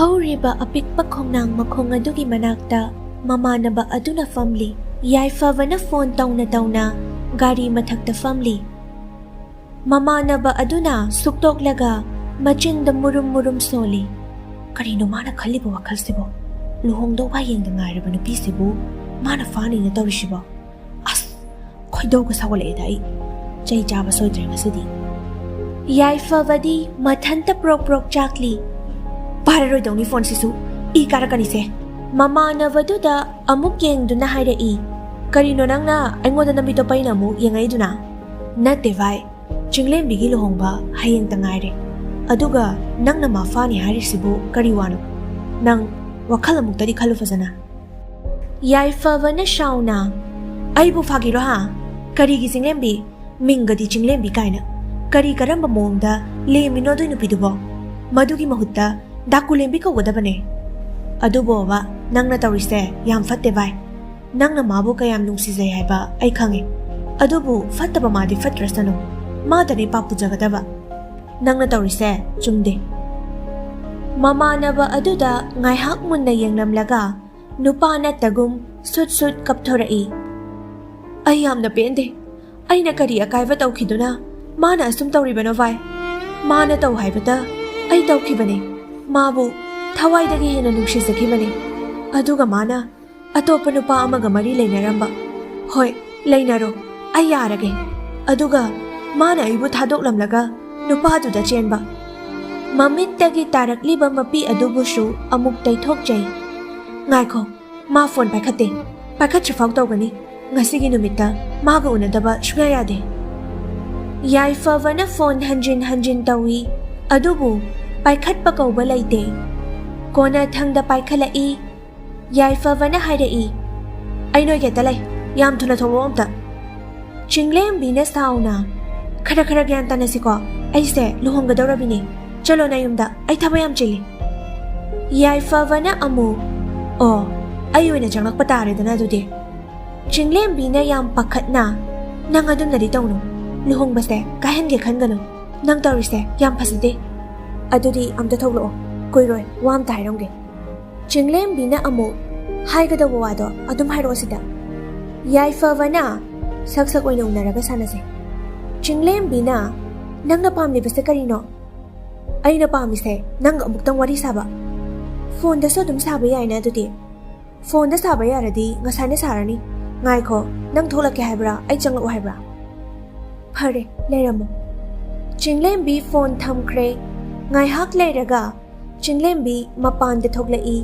ꯍꯧꯔꯤꯕ ꯑꯄꯤꯛꯄ ꯈꯣꯡꯅꯥꯡ ꯃꯈꯣꯡ ꯑꯗꯨꯒꯤ ꯃꯅꯥꯛꯇ ꯃꯃꯥꯟꯅꯕ ꯑꯗꯨꯅ ꯐꯝꯂꯤ꯫ ꯌꯥꯏꯐꯕꯅ ꯐꯣꯟ ꯇꯧꯅ ꯒꯥꯔꯤ ꯃꯊꯛꯇ ꯐꯝꯂꯤ꯫ ꯃꯃꯥꯟꯅꯕ ꯑꯗꯨꯅ ꯁꯨꯛꯇꯣꯛꯂꯒ ꯃꯆꯤꯟꯗ ꯃꯨꯔꯨꯝ ꯁꯣꯜꯂꯤ꯫ ꯀꯔꯤꯅꯣ ꯃꯥꯅ ꯈꯜꯂꯤꯕ ꯋꯥꯈꯜꯁꯤꯕꯣ? ꯂꯨꯍꯣꯡꯗꯧꯕ ꯍꯌꯦꯡꯗ ꯉꯥꯏꯔꯕ ꯅꯨꯄꯤꯁꯤꯕꯨ ꯃꯥꯅ ꯐꯥꯅꯤꯅ ꯇꯧꯔꯤꯁꯤꯕꯣ? ꯑꯁ, ꯈꯣꯏꯗꯧꯒ ꯁꯥꯎꯒꯠꯂꯛꯑꯦꯗ ꯑꯩ꯫ ꯆꯩ ꯆꯥꯕ ꯁꯣꯏꯗ꯭ꯔꯦ ꯉꯁꯤꯗꯤ꯫ ꯌꯥꯏꯐꯕꯗꯤ ꯃꯊꯟꯇ ꯄ꯭ꯔꯣꯛ ꯆꯥꯛꯂꯤ꯫ ꯄꯥꯔꯔꯣꯏꯗꯧꯅꯤ ꯐꯣꯟꯁꯤꯁꯨ, ꯏ ꯀꯥꯔꯛꯀꯅꯤꯁꯦ꯫ ꯃꯃꯥꯟꯅꯕꯗꯨꯗ ꯑꯃꯨꯛ ꯌꯦꯡꯗꯨꯅ ꯍꯥꯏꯔꯛꯏ꯫ ꯀꯔꯤꯅꯣ ꯅꯪꯅ ꯑꯩꯉꯣꯟꯗ ꯅꯃꯤꯠꯇꯣ ꯄꯩꯅ ꯑꯃꯨꯛ ꯌꯦꯡꯉꯛꯏꯗꯨꯅ? ꯅꯠꯇꯦ ꯚꯥꯏ, ꯆꯤꯡꯂꯦꯝꯕꯤꯒꯤ ꯂꯨꯍꯣꯡꯕ ꯍꯌꯦꯡꯇ ꯉꯥꯏꯔꯦ, ꯑꯗꯨꯒ ꯅꯪꯅ ꯃꯥ ꯐꯥꯅꯤ ꯍꯥꯏꯔꯤꯁꯤꯕꯨ ꯀꯔꯤ ꯋꯥꯅꯣ? ꯅꯪ ꯋꯥꯈꯜ ꯑꯃꯨꯛꯇꯗꯤ ꯈꯜꯂꯨ ꯐꯖꯅ꯫ ꯌꯥꯏꯐꯕꯅ ꯁꯥꯎꯅ, ꯑꯩꯕꯨ ꯐꯥꯒꯤꯔꯣ ꯍꯥ? ꯀꯔꯤꯒꯤ ꯆꯤꯡꯂꯦꯝꯕꯤ? ꯃꯤꯡꯒꯗꯤ ꯆꯤꯡꯂꯦꯝꯕꯤ ꯀꯥꯏꯅ꯫ ꯀꯔꯤ ꯀꯔꯝꯕ ꯃꯑꯣꯡꯗ ꯂꯦꯝꯃꯤꯅꯣ ꯑꯗꯨꯏ ꯅꯨꯄꯤꯗꯨꯕꯣ? ꯃꯗꯨꯒꯤ ꯃꯍꯨꯠꯇ ꯗꯥꯀꯨꯂꯦꯝꯕꯤ ꯀꯧꯒꯗꯕꯅꯦ꯫ ꯑꯗꯨꯕꯣꯕ ꯅꯪꯅ ꯇꯧꯔꯤꯁꯦ ꯌꯥꯝ ꯐꯠꯇꯦ ꯚꯥꯏ꯫ ꯅꯪꯅ ꯃꯥꯕꯨ ꯀꯌꯥꯝ ꯅꯨꯡꯁꯤꯖꯩ ꯍꯥꯏꯕ ꯑꯩ ꯈꯪꯉꯦ, ꯑꯗꯨꯕꯨ ꯐꯠꯇꯕ ꯃꯥꯗꯤ ꯐꯠꯇ꯭ꯔꯁꯅꯨ, ꯃꯥꯗꯅꯦ ꯄꯥꯞ ꯄꯨꯖꯒꯗꯕ꯫ ꯅꯪꯅ ꯇꯧꯔꯤꯁꯦ ꯆꯨꯝꯗꯦ꯫ ꯃꯃꯥꯟꯅꯕ ꯑꯗꯨꯗ ꯉꯥꯏꯍꯥꯛ ꯃꯨꯟꯅ ꯌꯦꯡꯂꯝꯂꯒ ꯅꯨꯄꯥ ꯅꯠꯇꯒꯨꯝ ꯁꯨꯠ ꯀꯞꯊꯣꯔꯛꯏ꯫ ꯑꯩ ꯌꯥꯝꯅ ꯄꯦꯟꯗꯦ꯫ ꯑꯩꯅ ꯀꯔꯤ ꯑꯀꯥꯏꯕ ꯇꯧꯈꯤꯗꯨꯅ ꯃꯥꯅ ꯑꯁꯨꯝ ꯇꯧꯔꯤꯕꯅꯣ ꯚꯥꯏ? ꯃꯥꯅ ꯇꯧ ꯍꯥꯏꯕꯗ ꯑꯩ ꯇꯧꯈꯤꯕꯅꯦ꯫ ꯃꯥꯕꯨ ꯊꯋꯥꯏꯗꯒꯤ ꯍꯦꯟꯅ ꯅꯨꯡꯁꯤꯖꯈꯤꯕꯅꯦ, ꯑꯗꯨꯒ ꯃꯥꯅ ꯑꯇꯣꯞꯄ ꯅꯨꯄꯥ ꯑꯃꯒ ꯃꯔꯤ ꯂꯩꯅꯔꯝꯕ꯫ ꯍꯣꯏ, ꯂꯩꯅꯔꯣ, ꯑꯩ ꯌꯥꯔꯒꯦ꯫ ꯑꯗꯨꯒ ꯃꯥꯅ ꯑꯩꯕꯨ ꯊꯥꯗꯣꯛꯂꯝꯂꯒ ꯅꯨꯄꯥꯗꯨꯗ ꯆꯦꯟꯕ꯫ ꯃꯃꯤꯠꯇꯒꯤ ꯇꯥꯔꯛꯂꯤꯕ ꯃꯄꯤ ꯑꯗꯨꯕꯨꯁꯨ ꯑꯃꯨꯛ ꯇꯩꯊꯣꯛꯆꯩ꯫ ꯉꯥꯏꯈꯣ, ꯃꯥ ꯐꯣꯟ ꯄꯥꯏꯈꯠꯇꯦ꯫ ꯄꯥꯏꯈꯠꯇ꯭ꯔꯤꯐꯥꯎ ꯇꯧꯒꯅꯤ꯫ ꯉꯁꯤꯒꯤ ꯅꯨꯃꯤꯠꯇ ꯃꯥꯒ ꯎꯅꯗꯕ ꯁꯨꯡꯌꯥ ꯌꯥꯗꯦ꯫ ꯌꯥꯏꯐꯕꯅ ꯐꯣꯟ ꯍꯟꯖꯤꯟ ꯇꯧꯏ, ꯑꯗꯨꯕꯨ ꯄꯥꯏꯈꯠꯄ ꯀꯧꯕ ꯂꯩꯇꯦ꯫ ꯀꯣꯟꯅꯊꯪꯗ ꯄꯥꯏꯈꯠꯂꯛꯏ꯫ ꯌꯥꯏꯐꯕꯅ ꯍꯥꯏꯔꯛꯏ, ꯑꯩ ꯅꯣꯏ ꯒꯦꯠꯇ ꯂꯩ, ꯌꯥꯝ ꯊꯨꯅ ꯊꯣꯛꯂꯛꯑꯣ ꯑꯝꯇ꯫ ꯆꯤꯡꯂꯦꯝꯕꯤꯅ ꯁꯥꯎꯅ, ꯈꯔ ꯒ꯭ꯌꯥꯟ ꯇꯥꯅꯁꯤꯀꯣ, ꯑꯩꯁꯦ ꯂꯨꯍꯣꯡꯒꯗꯧꯔꯕꯤꯅꯦ, ꯆꯠꯂꯣ ꯅꯌꯨꯝꯗ, ꯑꯩ ꯊꯕꯛ ꯌꯥꯝ ꯆꯤꯜꯂꯤ꯫ ꯌꯥꯏꯐꯕꯅ ꯑꯃꯨꯛ, ꯑꯣ, ꯑꯩ ꯑꯣꯏꯅ ꯆꯪꯂꯛꯄ ꯇꯥꯔꯦꯗꯅ ꯑꯗꯨꯗꯤ꯫ ꯆꯤꯡꯂꯦꯝꯕꯤꯅ ꯌꯥꯝ ꯄꯥꯈꯠꯅ, ꯅꯪ ꯑꯗꯨꯝꯅꯗꯤ ꯇꯧꯅꯨ, ꯂꯨꯍꯣꯡꯕꯁꯦ ꯀꯥꯏꯍꯟꯒꯦ ꯈꯟꯒꯅꯨ, ꯅꯪ ꯇꯧꯔꯤꯁꯦ ꯌꯥꯝ ꯐꯖꯗꯦ꯫ ꯑꯗꯨꯗꯤ ꯑꯝꯇ ꯊꯣꯛꯂꯛꯑꯣ, ꯀꯨꯏꯔꯣꯏ, ꯋꯥ ꯑꯝꯇ ꯍꯥꯏꯔꯝꯒꯦ꯫ ꯆꯤꯡꯂꯦꯝꯕꯤꯅ ꯑꯃꯨꯛ, ꯍꯥꯏꯒꯗꯧꯕ ꯋꯥꯗꯣ ꯑꯗꯨꯝ ꯍꯥꯏꯔꯛꯑꯣ ꯁꯤꯗ꯫ ꯌꯥꯏꯐꯕꯅ, ꯁꯛ ꯑꯣꯏꯅ ꯎꯅꯔꯒ ꯁꯥꯟꯅꯁꯦ꯫ ꯆꯤꯡꯂꯦꯝꯕꯤꯅ, ꯅꯪꯅ ꯄꯥꯝꯂꯤꯕꯁꯦ ꯀꯔꯤꯅꯣ? ꯑꯩꯅ ꯄꯥꯝꯃꯤꯁꯦ ꯅꯪꯒ ꯑꯃꯨꯛꯇꯪ ꯋꯥꯔꯤ ꯁꯥꯕ꯫ ꯐꯣꯟꯗꯁꯨ ꯑꯗꯨꯝ ꯁꯥꯕ ꯌꯥꯏꯅ ꯑꯗꯨꯗꯤ꯫ ꯐꯣꯟꯗ ꯁꯥꯕ ꯌꯥꯔꯗꯤ ꯉꯁꯥꯏꯅ ꯁꯥꯔꯅꯤ꯫ ꯉꯥꯏꯈꯣ, ꯅꯪ ꯊꯣꯛꯂꯛꯀꯦ ꯍꯥꯏꯕ꯭ꯔꯥ ꯑꯩ ꯆꯪꯂꯛꯑꯣ ꯍꯥꯏꯕ꯭ꯔꯥ? ꯐꯔꯦ, ꯂꯩꯔꯝꯃꯣ꯫ ꯆꯤꯡꯂꯦꯝꯕꯤ ꯐꯣꯟ ꯊꯝꯈ꯭ꯔꯦ꯫ ꯉꯥꯏꯍꯥꯛ ꯂꯩꯔꯒ ꯆꯤꯡꯂꯦꯝꯕꯤ ꯃꯄꯥꯟꯗ ꯊꯣꯛꯂꯛꯏ꯫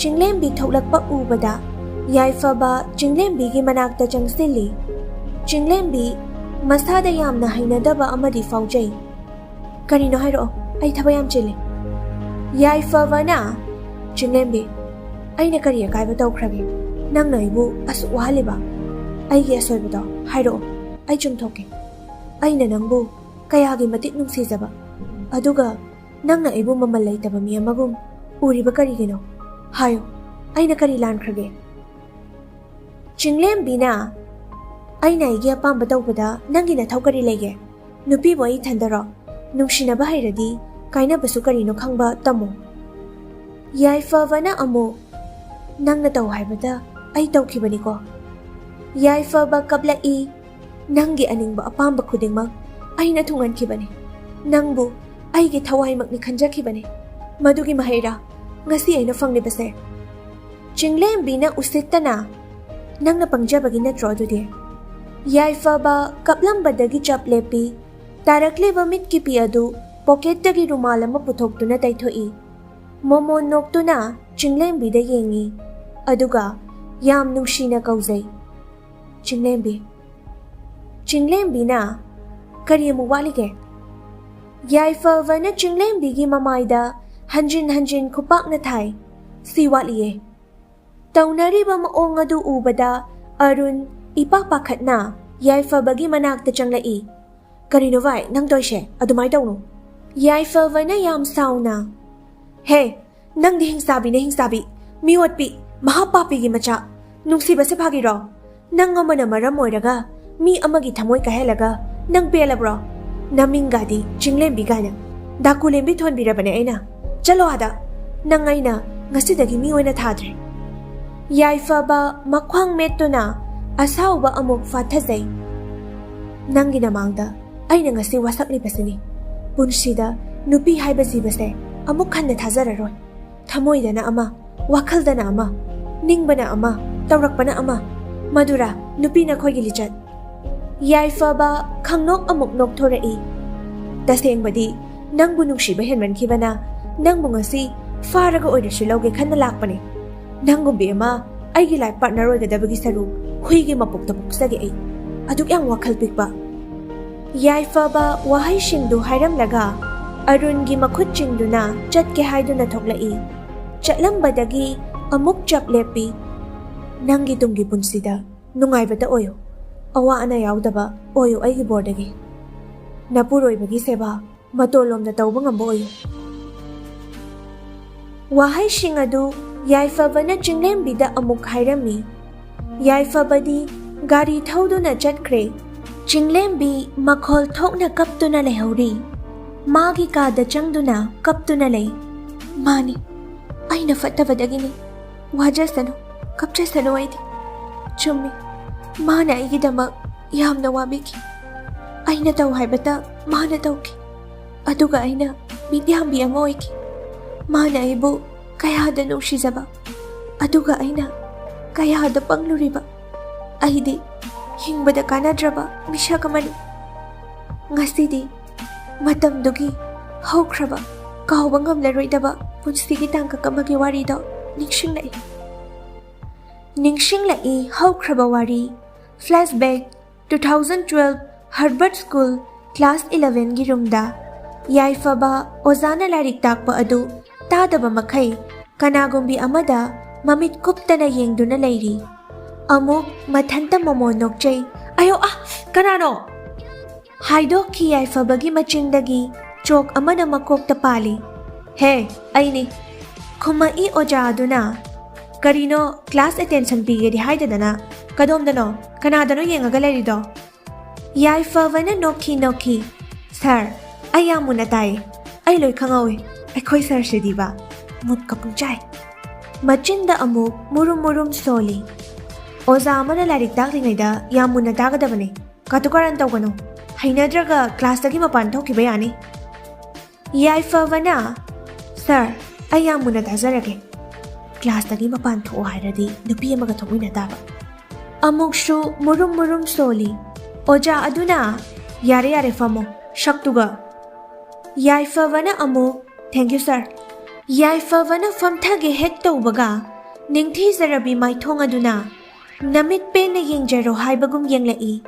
ꯆꯤꯡꯂꯦꯝꯕꯤ ꯊꯣꯛꯂꯛꯄ ꯎꯕꯗ ꯌꯥꯏꯐꯕ ꯆꯤꯡꯂꯦꯝꯕꯤꯒꯤ ꯃꯅꯥꯛꯇ ꯆꯪꯁꯤꯜꯂꯤ꯫ ꯆꯤꯡꯂꯦꯝꯕꯤ ꯃꯁꯥꯗ ꯌꯥꯝꯅ ꯍꯩꯅꯗꯕ ꯑꯃꯗꯤ ꯐꯥꯎꯖꯩ꯫ ꯀꯔꯤꯅꯣ ꯍꯥꯏꯔꯛꯑꯣ, ꯑꯩ ꯊꯕꯛ ꯌꯥꯝ ꯆꯤꯜꯂꯤ꯫ ꯌꯥꯏꯐꯕꯅ, ꯆꯤꯡꯂꯦꯝꯕꯤ, ꯑꯩꯅ ꯀꯔꯤ ꯑꯀꯥꯏꯕ ꯇꯧꯈ꯭ꯔꯒꯦ ꯅꯪꯅ ꯑꯩꯕꯨ ꯑꯁꯨꯛ ꯋꯥꯍꯜꯂꯤꯕ? ꯑꯩꯒꯤ ꯑꯁꯣꯏꯕꯗꯣ ꯍꯥꯏꯔꯛꯑꯣ, ꯑꯩ ꯆꯨꯝꯊꯣꯛꯀꯦ꯫ ꯑꯩꯅ ꯅꯪꯕꯨ ꯀꯌꯥꯒꯤ ꯃꯇꯤꯛ ꯅꯨꯡꯁꯤꯖꯕ, ꯑꯗꯨꯒ ꯅꯪꯅ ꯑꯩꯕꯨ ꯃꯃꯜ ꯂꯩꯇꯕ ꯃꯤ ꯑꯃꯒꯨꯝ ꯎꯔꯤꯕ ꯀꯔꯤꯒꯤꯅꯣ? ꯍꯥꯏꯌꯣ, ꯑꯩꯅ ꯀꯔꯤ ꯂꯥꯟꯈ꯭ꯔꯒꯦ? ꯆꯤꯡꯂꯦꯝꯕꯤꯅ, ꯑꯩꯅ ꯑꯩꯒꯤ ꯑꯄꯥꯝꯕ ꯇꯧꯕꯗ ꯅꯪꯒꯤ ꯅꯊꯧ ꯀꯔꯤ ꯂꯩꯒꯦ? ꯅꯨꯄꯤꯕꯨ ꯑꯩ ꯏꯊꯟꯗꯔꯣ? ꯅꯨꯡꯁꯤꯅꯕ ꯍꯩꯔꯗꯤ ꯀꯥꯏꯅꯕꯁꯨ ꯀꯔꯤꯅꯣ ꯈꯪꯕ ꯇꯝꯃꯣ꯫ ꯌꯥꯏꯐꯕꯅ ꯑꯃꯨꯛ, ꯅꯪꯅ ꯇꯧ ꯍꯥꯏꯕꯗ ꯑꯩ ꯇꯧꯈꯤꯕꯅꯤꯀꯣ꯫ ꯌꯥꯏꯐꯕ ꯀꯞꯂꯛꯏ꯫ ꯅꯪꯒꯤ ꯑꯅꯤꯡꯕ ꯑꯄꯥꯝꯕ ꯈꯨꯗꯤꯡꯃꯛ ꯑꯩꯅ ꯊꯨꯡꯍꯟꯈꯤꯕꯅꯤ꯫ ꯅꯪꯕꯨ ꯑꯩꯒꯤ ꯊꯋꯥꯏꯃꯛꯅꯤ ꯈꯟꯖꯈꯤꯕꯅꯤ꯫ ꯃꯗꯨꯒꯤ ꯃꯍꯩꯔꯥ ꯉꯁꯤ ꯑꯩꯅ ꯐꯪꯂꯤꯕꯁꯦ? ꯆꯤꯡꯂꯦꯝꯕꯤꯅ ꯎꯁꯤꯠꯇꯅ, ꯅꯪꯅ ꯄꯪꯖꯕꯒꯤ ꯅꯠꯇ꯭ꯔꯣ ꯑꯗꯨꯗꯤ? ꯌꯥꯏꯐꯕ ꯀꯞꯂꯝꯕꯗꯒꯤ ꯆꯞ ꯂꯦꯞꯄꯤ꯫ ꯇꯥꯔꯛꯂꯤꯕ ꯃꯤꯠꯀꯤ ꯄꯤ ꯑꯗꯨ ꯄꯣꯀꯦꯠꯇꯒꯤ ꯔꯨꯃꯥꯜ ꯑꯃ ꯄꯨꯊꯣꯛꯇꯨꯅ ꯇꯩꯊꯣꯛꯏ꯫ ꯃꯣꯃꯣꯟ ꯅꯣꯛꯇꯨꯅ ꯆꯤꯡꯂꯦꯝꯕꯤꯗ ꯌꯦꯡꯉꯤ, ꯑꯗꯨꯒ ꯌꯥꯝ ꯅꯨꯡꯁꯤꯅ ꯀꯧꯖꯩ, ꯆꯤꯡꯂꯦꯝꯕꯤ꯫ ꯆꯤꯡꯂꯦꯝꯕꯤꯅ, ꯀꯔꯤ ꯑꯃꯨꯛ ꯋꯥꯠꯂꯤꯒꯦ? ꯌꯥꯏꯐꯕꯅ ꯆꯤꯡꯂꯦꯝꯕꯤꯒꯤ ꯃꯃꯥꯏꯗ ꯍꯟꯖꯤꯟ ꯈꯨꯄꯥꯛꯅ ꯊꯥꯏ꯫ ꯁꯤ ꯋꯥꯠꯂꯤꯌꯦ꯫ ꯇꯧꯅꯔꯤꯕ ꯃꯑꯣꯡ ꯑꯗꯨ ꯎꯕꯗ ꯑꯔꯨꯟ ꯏꯄꯥ ꯄꯥꯈꯠꯅ ꯌꯥꯏꯐꯕꯒꯤ ꯃꯅꯥꯛꯇ ꯆꯪꯂꯛꯏ꯫ ꯀꯔꯤꯅꯣ ꯚꯥꯏ ꯅꯪ ꯇꯧꯏꯁꯦ? ꯑꯗꯨꯃꯥꯏ ꯇꯧꯅꯨ꯫ ꯌꯥꯏꯐꯕꯅ ꯌꯥꯝ ꯁꯥꯎꯅ, ꯍꯦ, ꯅꯪꯗꯤ ꯍꯤꯡꯆꯥꯕꯤꯅꯦ, ꯍꯤꯡꯆꯥꯕꯤ, ꯃꯤꯑꯣꯠꯄꯤ, ꯃꯍꯥꯄꯥꯄꯤꯒꯤ ꯃꯆꯥ, ꯅꯨꯡꯁꯤꯕꯁꯦ ꯐꯥꯒꯤꯔꯣ? ꯅꯪ ꯑꯃꯅ ꯃꯔꯝ ꯑꯣꯏꯔꯒ ꯃꯤ ꯑꯃꯒꯤ ꯊꯃꯣꯏ ꯀꯥꯏꯍꯜꯂꯒ ꯅꯪ ꯄꯦꯜꯂꯕ꯭ꯔꯣ? ꯅꯃꯤꯡꯒꯥꯗꯤ ꯆꯤꯡꯂꯦꯝꯕꯤ ꯀꯥꯏꯅ, ꯗꯥꯀꯨꯂꯦꯝꯕꯤ ꯊꯣꯟꯕꯤꯔꯕꯅꯦ ꯑꯩꯅ꯫ ꯆꯠꯂꯣ ꯑꯥꯗ, Nang aina ngasidagi mi oina thadre. Yaifaba makhwang mettuna asauba amuk fathazai. Nangi namangda aina ngasi wasakli basini. Punsida nupi haiba jibase amuk khanna thazararoi. Thamoidana ama, wakhaldana ama, ningbana ama, tawrakpana ama. Madura nupi na khoigi lichat. Yaifaba khangnok amuk nok thorai. Tasengbadi nangbu nungsiba henmankibana nangbu ngasi faraga oirasu lauge khanna lakpane. Nangumbi ama aigi life partner oigadabagi saru huigi mapukta puksage ai. Aduk yang wakhal pikba. Yaifaba wahai shingdu hairamlaga Arungi makhut chingduna chatke haiduna thoklai. Chatlambadagi amuk chap lepi. Nangi tungi punsida nungaibata oyo. Awa ana yaudaba oyo aigi bordagi. Napuroibagi seba matolomda tawba ngamba oyo. Wahai shingadu Yaifabana Chinglembida amuk hairami. Yaifabadi gari thauduna chatkre. Chinglembi makhol thokna kaptuna lehauri. Magi kada changduna kaptuna lei. Mani aina fattabadagini. Wajasanu kapchasanu aidi. Chummi mana aigidamak yamna wabiki. Aina taw haibata mana tawki. Aduga aina midyambi ama oiki. Mana aibu kayada nushizaba. Aduga aina kayada pangluriba. Aidi hingbada kanadraba mishakamani. Ngasidi matamdugi haukraba kauba ngamlaroidaba punsigi tangkak amagi warido ningshinglai. Ningshinglai haukraba wari. Flashback 2012 Harvard School Class 11 gi roomda Yaifaba ozana larik takpa adu tadaba makai kanagumbi amada mamit kuptana yengduna leiri. Amuk mathanta momo nokjay. Ayo kanano? Haidokki Yaifabagi machingdagi chok amana makokta pali. He, aini. Kumai oja aduna. Karino class attention pigedi haidadana. Kadomdano, kanadano yengaga lerido. Yaifabana noki. Sir, ayamuna tayo. Ay loy kangawi. Ako'y sir siya diba? Mut kapunchay. Machinda amuk murum soli. Oza amana larik takringayda yamuna tagadabane. Katukaran taw kano. Hainadraga class tagi mapantaw kibayani. Yaifabana. Sir, ayamuna tazarage. Class tagi mapantaw hairadi nupi magatumina taba. Amuk shu murum soli. Oja aduna. Yare famo. Shaktuga. Yaifabana amuk. Thank you, sir. Yaifabana famthage hekta ubaga. Ningthi zarabi maithong aduna. Namit pe na yengjaro haibagum yenglai.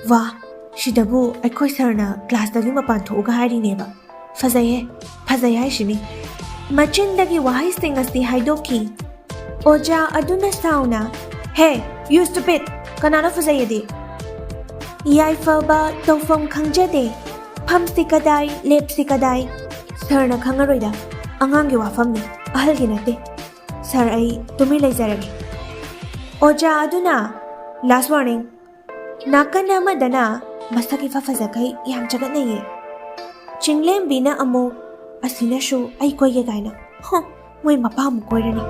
Wah, shidabu aikoi sarna class dagi mapanto uga hari neba. Fazaye shini. Machindagi wahai singasti haidoki. Oja aduna sauna. Hey, you stupid. Kanana fazaye di. Yaifaba tawfam khangjade. Phamsi kadai, lepsi kadai. Sarna khangaroida. Angangi wafamni. Ahalgi nate. Sir ai tumi laizarage. Oja aduna. Last warning. Nakana madana masaki fafazakai yam jagat naye. Chinglembi na amo asina shu ai koye gaina. Moy mapamu koirani.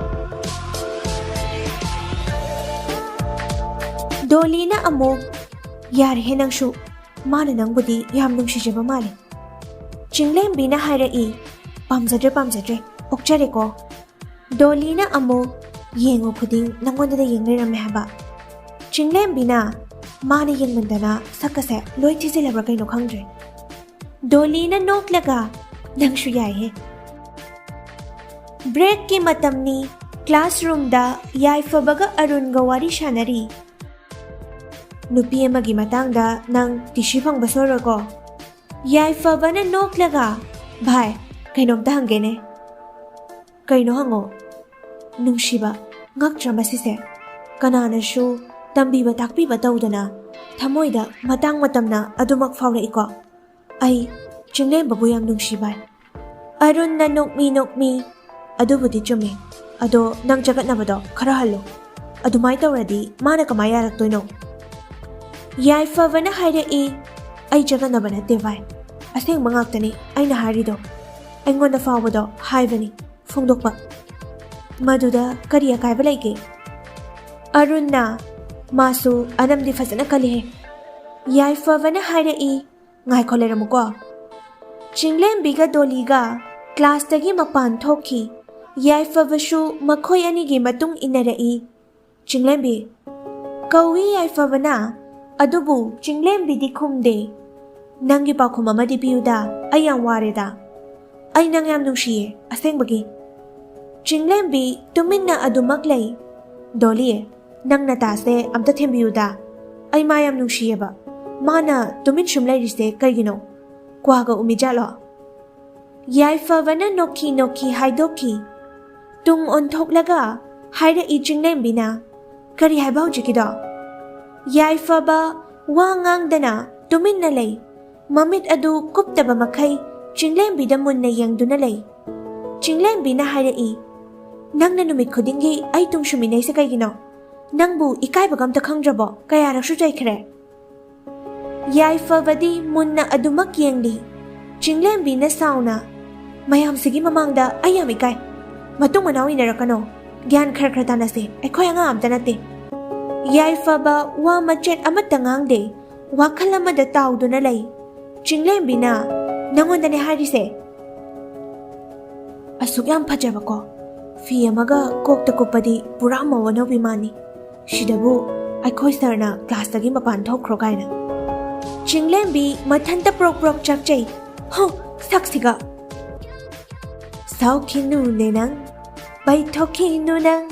Doli na amo yar henang shu mana nang budi yam nung shijaba mali. Chinglembi na hairai pamjadre okjare ko. Doli na amo yengo khuding nangonda da yengle rame haba. Chinglembi na mana yengmandana sakase loi thizilabra kaino khangdre. Doli na noklaga nangshu yai he. Break ki matamni classroom da Yaifabaga Arun gawari shanari. Nupi amagi matangda nang tishi phangba soro ko. Yaifabana noklaga. Bhai, kainom ta hangene. Kaino hango. Nungshiba ngaktra masise. Kanana shu tambiba takbiba tawdana. Thamoida matang matamna adumak fawra iko. Ay chinglemba bu yam nungshibai. Arun na nokmi. Adubudi chumi. Ado nang jagat na bado khara hallo. Adumai tawradi mana kamay yaraktoino. Yaifabana hairai ay jagat na banate vai. Asing mangak tani ay naharido. Ay ngonda fawado haibani. ꯐꯣꯡꯗꯣꯛꯄ꯫ ꯃꯗꯨꯗ ꯀꯔꯤ ꯑꯀꯥꯏꯕ ꯂꯩꯒꯦ? ꯑꯔꯨꯟꯅ ꯃꯥꯁꯨ ꯑꯅꯝꯗꯤ ꯐꯖꯅ ꯀꯜꯂꯤꯍꯦ꯫ ꯌꯥꯏꯐꯕꯅ ꯍꯥꯏꯔꯛꯏ꯫ ꯉꯥꯏꯈꯣ ꯂꯩꯔꯝꯃꯨꯀꯣ꯫ ꯆꯤꯡꯂꯦꯝꯕꯤꯒ ꯗꯣꯂꯤꯒ ꯀ꯭ꯂꯥꯁꯇꯒꯤ ꯃꯄꯥꯟ ꯊꯣꯛꯈꯤ꯫ ꯌꯥꯏꯐꯕꯁꯨ ꯃꯈꯣꯏ ꯑꯅꯤꯒꯤ ꯃꯇꯨꯡ ꯏꯟꯅꯔꯛꯏ꯫ ꯆꯤꯡꯂꯦꯝꯕꯤ ꯀꯧꯏ ꯌꯥꯏꯐꯕꯅ, ꯑꯗꯨꯕꯨ ꯆꯤꯡꯂꯦꯝꯕꯤꯗꯤ ꯈꯨꯝꯗꯦ꯫ ꯅꯪꯒꯤ ꯄꯥꯎꯈꯨꯝ ꯑꯃꯗꯤ ꯄꯤꯌꯨꯗ, ꯑꯩ ꯌꯥꯝ ꯋꯥꯔꯦꯗ꯫ ꯑꯩ ꯅꯪ ꯌꯥꯝ ꯅꯨꯡꯁꯤꯌꯦ, ꯑꯁꯦꯡꯕꯒꯤ꯫ ꯆꯤꯡꯂꯦꯝꯕꯤ ꯇꯨꯃꯤꯟꯅ ꯑꯗꯨꯃꯛ ꯂꯩ꯫ ꯗꯣꯂꯤ, ꯅꯪ ꯅꯇꯥꯁꯦ ꯑꯝꯇ ꯊꯦꯝꯕꯤꯌꯨꯗ, ꯑꯩ ꯃꯥ ꯌꯥꯝ ꯅꯨꯡꯁꯤꯌꯦꯕ꯫ ꯃꯥꯅ ꯇꯨꯃꯤꯟ ꯁꯨꯝ ꯂꯩꯔꯤꯁꯦ ꯀꯩꯒꯤꯅꯣ? ꯀ꯭ꯋꯥꯒ ꯎꯃꯤꯖꯥꯠꯂꯣ? ꯌꯥꯏꯐꯕꯅ ꯅꯣꯛꯈꯤ ꯅꯣꯛꯈꯤ ꯍꯥꯏꯗꯣꯛꯈꯤ꯫ ꯇꯨꯡ ꯑꯣꯟꯊꯣꯛꯂꯒ ꯍꯥꯏꯔꯛꯏ ꯆꯤꯡꯂꯦꯝꯕꯤꯅ꯫ ꯀꯔꯤ ꯍꯥꯏꯕ ꯍꯧꯖꯤꯛꯀꯤꯗꯣ? ꯌꯥꯏꯐꯕ ꯋꯥ ꯉꯥꯡꯗꯅ ꯇꯨꯃꯤꯟꯅ ꯂꯩ꯫ ꯃꯃꯤꯠ ꯑꯗꯨ ꯀꯨꯞꯇꯕ ꯃꯈꯩ ꯆꯤꯡꯂꯦꯝꯕꯤꯗ ꯃꯨꯟꯅ ꯌꯦꯡꯗꯨꯅ ꯂꯩ꯫ ꯆꯤꯡꯂꯦꯝꯕꯤꯅ ꯍꯥꯏꯔꯛꯏ, ꯅꯪꯅ ꯅꯨꯃꯤꯠ ꯈꯨꯗꯤꯡꯒꯤ ꯑꯩ ꯇꯨꯡ ꯁꯨꯃꯤꯟꯅꯩꯁꯦ ꯀꯩꯒꯤꯅꯣ? ꯅꯪꯕꯨ ꯏꯀꯥꯏꯕꯒ ꯑꯝꯇ ꯈꯪꯗ꯭ꯔꯕꯣ? ꯀꯌꯥꯔꯛꯁꯨ ꯆꯩꯈ꯭ꯔꯦ꯫ ꯌꯥꯏꯐꯕꯗꯤ ꯃꯨꯟꯅ ꯑꯗꯨꯃꯛ ꯌꯦꯡꯂꯤ꯫ ꯆꯤꯡꯂꯦꯝꯕꯤꯅ ꯁꯥꯎꯅ, ꯃꯌꯥꯝꯁꯤꯒꯤ ꯃꯃꯥꯡꯗ ꯑꯩ ꯌꯥꯝ ꯏꯀꯥꯏ꯫ ꯃꯇꯨꯡ ꯃꯅꯥꯎ ꯏꯟꯅꯔꯛꯀꯅꯣ꯫ ꯒ꯭ꯌꯥꯟ ꯈꯔ ꯈꯔ ꯇꯥꯅꯁꯦ, ꯑꯩꯈꯣꯏ ꯑꯉꯥꯡ ꯑꯝꯇ ꯅꯠꯇꯦ꯫ ꯌꯥꯏꯐꯕ ꯋꯥ ꯃꯆꯦꯠ ꯑꯃꯠꯇ ꯉꯥꯡꯗꯦ, ꯋꯥꯈꯜ ꯑꯃꯗ ꯇꯥꯎꯗꯨꯅ ꯂꯩ꯫ ꯆꯤꯡꯂꯦꯝꯕꯤꯅ, ꯅꯪꯉꯣꯟꯗꯅꯦ ꯍꯥꯏꯔꯤꯁꯦ꯫ ꯑꯁꯨꯛ ꯌꯥꯝ ꯐꯖꯕꯀꯣ ꯐꯤ ꯑꯃꯒ ꯀꯣꯛꯇ ꯀꯨꯞꯄꯗꯤ ꯄꯨꯔꯥ ꯃꯧ ꯑꯅꯧꯕꯤ ꯃꯥꯟꯅꯤ꯫ ꯁꯤꯗꯕꯨ ꯑꯩꯈꯣꯏ ꯁꯔꯅ ꯀ꯭ꯂꯥꯁꯇꯒꯤ ꯃꯄꯥꯟ ꯊꯣꯛꯈ꯭ꯔꯣ ꯀꯥꯏꯅ꯫ ꯆꯤꯡꯂꯦꯝꯕꯤ ꯃꯊꯟꯇ ꯄ꯭ꯔꯣꯛ ꯄ꯭ꯔꯣꯛ ꯆꯥꯛꯆꯩ꯫ ꯍ, ꯁꯛꯁꯤꯒ! ꯁꯥꯎꯈꯤꯅꯨꯅꯦ ꯅꯪ, ꯄꯩꯊꯣꯛꯈꯤꯅꯨ ꯅꯪ,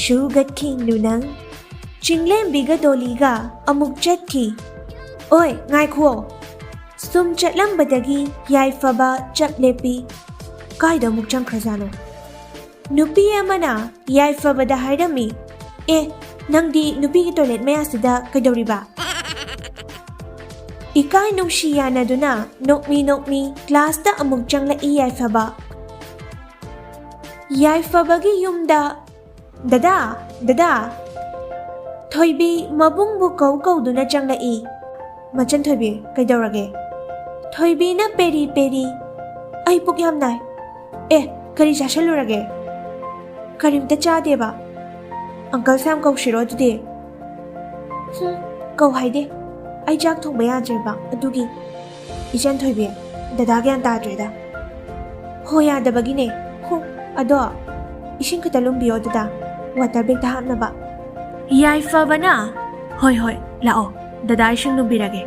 ꯁꯨꯒꯠꯈꯤꯅꯨ ꯅꯪ꯫ ꯆꯤꯡꯂꯦꯝꯕꯤꯒ ꯗꯣꯂꯤꯒ ꯑꯃꯨꯛ ꯆꯠꯈꯤ꯫ ꯑꯣꯏ ꯉꯥꯏꯈꯨꯑꯣ! ꯁꯨꯝ ꯆꯠꯂꯝꯕꯗꯒꯤ ꯌꯥꯏꯐꯕ ꯆꯞ ꯂꯦꯞꯄꯤ꯫ ꯀꯥꯏꯗ ꯑꯃꯨꯛ ꯆꯪꯈ꯭ꯔꯖꯥꯠꯅꯣ? ꯅꯨꯄꯤ ꯑꯃꯅ ꯌꯥꯏꯐꯕꯗ ꯍꯥꯏꯔꯝꯃꯤ꯫ ꯑꯦ, ꯅꯪꯗꯤ ꯅꯨꯄꯤꯒꯤ ꯇꯣꯏꯂꯦꯠ ꯃꯌꯥꯁꯤꯗ ꯀꯩꯗꯧꯔꯤꯕ? ꯏꯀꯥꯏ ꯅꯨꯡꯁꯤ ꯌꯥꯅꯗꯨꯅ ꯅꯣꯛꯃꯤ ꯅꯣꯛꯃꯤ ꯀ꯭ꯂꯥꯁꯇ ꯑꯃꯨꯛ ꯆꯪꯂꯛꯏ ꯌꯥꯏꯐꯕ꯫ ꯌꯥꯏꯐꯕꯒꯤ ꯌꯨꯝꯗ ꯗꯗꯥ ꯗꯗꯥ ꯊꯣꯏꯕꯤ ꯃꯕꯨꯡꯕꯨ ꯀꯧꯗꯨꯅ ꯆꯪꯂꯛꯏ꯫ ꯃꯆꯟ ꯊꯣꯏꯕꯤ, ꯀꯩꯗꯧꯔꯒꯦ? ꯊꯣꯏꯕꯤꯅ ꯄꯦꯔꯤ ꯄꯦꯔꯤ, ꯑꯩ ꯄꯨꯛ ꯌꯥꯝ ꯅꯥꯏ꯫ ꯑꯦ, ꯀꯔꯤ ꯆꯥꯁꯜꯂꯨꯔꯒꯦ? ꯀꯔꯤꯝꯇ ꯆꯥꯗꯦꯕ꯫ ꯑꯪꯀꯜ ꯁꯥꯝ ꯀꯧꯁꯤꯔꯣ ꯑꯗꯨꯗꯤ? ꯀꯧ ꯍꯥꯏꯗꯦ, ꯑꯩ ꯆꯥꯛ ꯊꯣꯡꯕ ꯌꯥꯗ꯭ꯔꯦꯕ ꯑꯗꯨꯒꯤ꯫ ꯏꯆꯟ ꯊꯣꯏꯕꯤ, ꯗꯗꯥ ꯒ꯭ꯌꯥꯟ ꯇꯥꯗ꯭ꯔꯦꯗ꯫ ꯍꯣ, ꯌꯥꯗꯕꯒꯤꯅꯦ꯫ ꯑꯗꯣ ꯏꯁꯤꯡ ꯈꯤꯇ ꯂꯨꯝꯕꯤꯌꯣ ꯗꯗꯥ, ꯋꯥꯇꯔ ꯕꯦꯒꯇ ꯍꯥꯞꯅꯕ꯫ ꯌꯥꯏꯐꯕꯅ, ꯍꯣꯏ ꯍꯣꯏ ꯂꯥꯛꯑꯣ, ꯗꯗꯥ ꯏꯁꯤꯡ ꯂꯨꯝꯕꯤꯔꯒꯦ꯫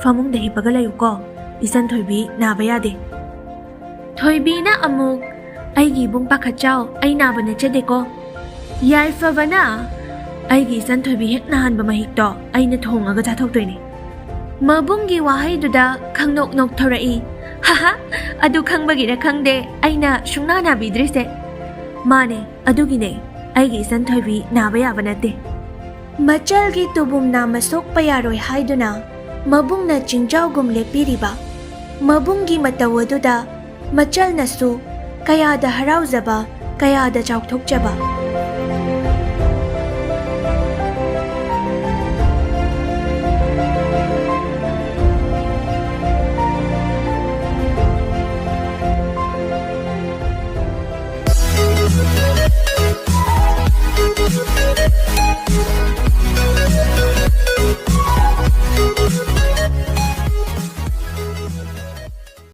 ꯐꯃꯨꯡꯗ ꯍꯤꯞꯄꯒ ꯂꯩꯌꯨꯀꯣ, ꯏꯆꯟ ꯊꯣꯏꯕꯤ ꯅꯥꯕ ꯌꯥꯗꯦ꯫ ꯊꯣꯏꯕꯤꯅ ꯑꯃꯨꯛ, ꯑꯩꯒꯤ ꯏꯕꯨꯡ ꯄꯥꯈꯠꯆꯥꯎ, ꯑꯩ ꯅꯥꯕ ꯅꯠꯆꯗꯦꯀꯣ꯫ ꯌꯥꯏꯐꯕꯅ, ꯑꯩꯒꯤ ꯏꯆꯟ ꯊꯣꯏꯕꯤ ꯍꯦꯛ ꯅꯥꯍꯟꯕ ꯃꯍꯤꯛꯇꯣ ꯑꯩꯅ ꯊꯣꯡꯉꯒ ꯆꯥꯊꯣꯛꯇꯣꯏꯅꯦ꯫ ꯃꯕꯨꯡꯒꯤ ꯋꯥꯍꯩꯗꯨꯗ ꯈꯪꯅꯣꯛ ꯅꯣꯛꯊꯣꯔꯛꯏ꯫ ꯍꯥꯍꯥ, ꯑꯗꯨ ꯈꯪꯕꯒꯤꯔ ꯈꯪꯗꯦ ꯑꯩꯅ ꯁꯨꯡꯅꯥ ꯅꯥꯕꯤꯗ꯭ꯔꯤꯁꯦ꯫ ꯃꯥꯅꯦ, ꯑꯗꯨꯒꯤꯅꯦ ꯑꯩꯒꯤ ꯏꯆꯟ ꯊꯣꯏꯕꯤ ꯅꯥꯕ ꯌꯥꯕ ꯅꯠꯇꯦ꯫ ꯃꯆꯜꯒꯤ ꯇꯨꯕꯨꯝ ꯅꯥꯝꯃ ꯁꯣꯛꯄ ꯌꯥꯔꯣꯏ ꯍꯥꯏꯗꯨꯅ ꯃꯕꯨꯡꯅ ꯆꯤꯡꯖꯥꯎꯒꯨꯝ ꯂꯦꯞꯄꯤꯔꯤꯕ꯫ ꯃꯕꯨꯡꯒꯤ ꯃꯇꯧ ꯑꯗꯨꯗ ꯃꯆꯜꯅꯁꯨ ꯀꯌꯥꯗ ꯍꯔꯥꯎꯖꯕ, ꯀꯌꯥꯗ ꯆꯥꯎꯊꯣꯛꯆꯕ꯫